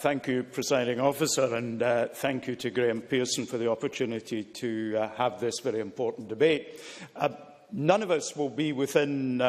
Thank you, Presiding Officer, and thank you to Graham Pearson for the opportunity to have this very important debate. None of us will be within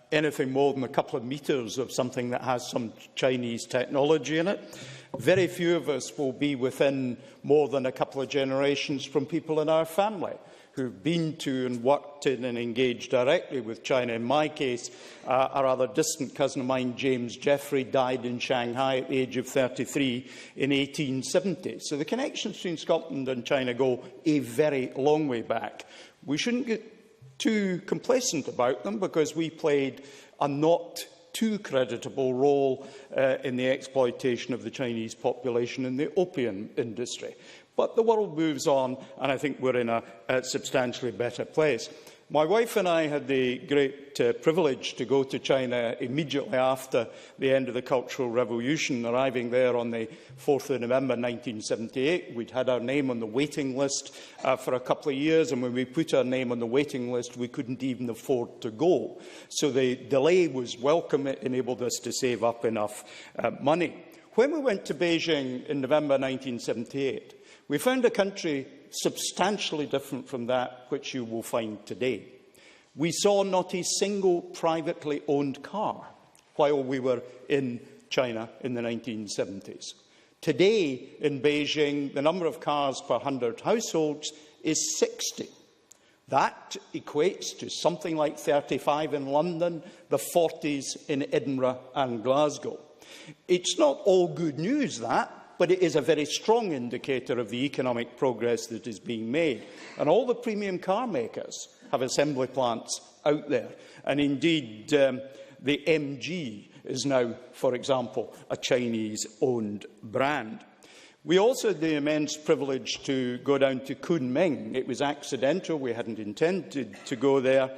anything more than a couple of metres of something that has some Chinese technology in it. Very few of us will be within more than a couple of generations from people in our family who've been to and worked in and engaged directly with China. In my case, a rather distant cousin of mine, James Jeffrey, died in Shanghai at the age of 33 in 1870. So the connections between Scotland and China go a very long way back. We shouldn't get too complacent about them because we played a not too creditable role in the exploitation of the Chinese population in the opium industry. But the world moves on, and I think we're in a substantially better place. My wife and I had the great privilege to go to China immediately after the end of the Cultural Revolution, arriving there on the 4th of November 1978. We'd had our name on the waiting list for a couple of years, and when we put our name on the waiting list, we couldn't even afford to go. So the delay was welcome. It enabled us to save up enough money. When we went to Beijing in November 1978, we found a country substantially different from that which you will find today. We saw not a single privately owned car while we were in China in the 1970s. Today in Beijing, the number of cars per 100 households is 60. That equates to something like 35 in London, the 40s in Edinburgh and Glasgow. It's not all good news, that, but it is a very strong indicator of the economic progress that is being made. And all the premium car makers have assembly plants out there. And indeed, the MG is now, for example, a Chinese-owned brand. We also had the immense privilege to go down to Kunming. It was accidental. We hadn't intended to go there,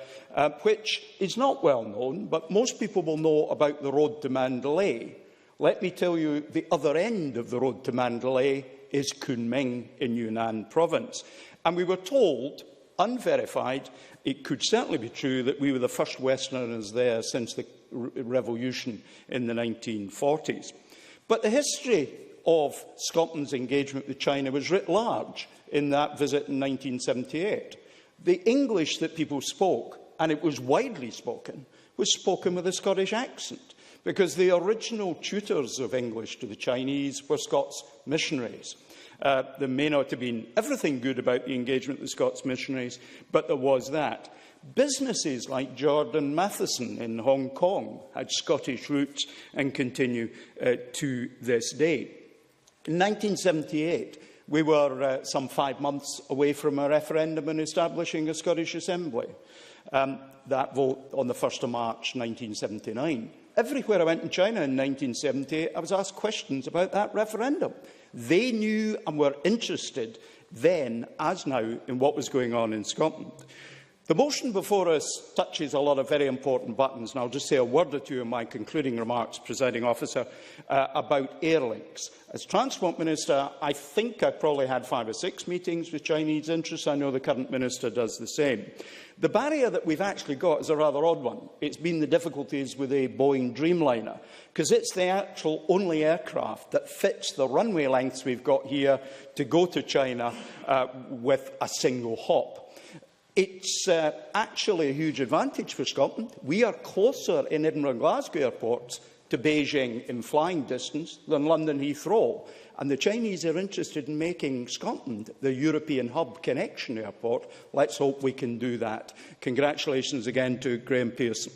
which is not well known, but most people will know about the road to Mandalay. Let me tell you, the other end of the road to Mandalay is Kunming in Yunnan province. And we were told, unverified, it could certainly be true that we were the first Westerners there since the revolution in the 1940s. But the history of Scotland's engagement with China was writ large in that visit in 1978. The English that people spoke, and it was widely spoken, was spoken with a Scottish accent, because the original tutors of English to the Chinese were Scots missionaries. There may not have been everything good about the engagement with the Scots missionaries, but there was that. Businesses like Jordan Matheson in Hong Kong had Scottish roots and continue to this day. In 1978, we were some 5 months away from a referendum in establishing a Scottish Assembly. That vote on the 1st of March 1979. Everywhere I went in China in 1978, I was asked questions about that referendum. They knew and were interested then, as now, in what was going on in Scotland. The motion before us touches a lot of very important buttons, and I'll just say a word or two in my concluding remarks, Presiding Officer, about Airlinks. As Transport Minister, I think I probably had 5 or 6 meetings with Chinese interests. I know the current Minister does the same. The barrier that we've actually got is a rather odd one. It's been the difficulties with a Boeing Dreamliner, because it's the actual only aircraft that fits the runway lengths we've got here to go to China with a single hop. It's actually a huge advantage for Scotland. We are closer in Edinburgh and Glasgow airports to Beijing in flying distance than London Heathrow. And the Chinese are interested in making Scotland the European hub connection airport. Let's hope we can do that. Congratulations again to Graham Pearson.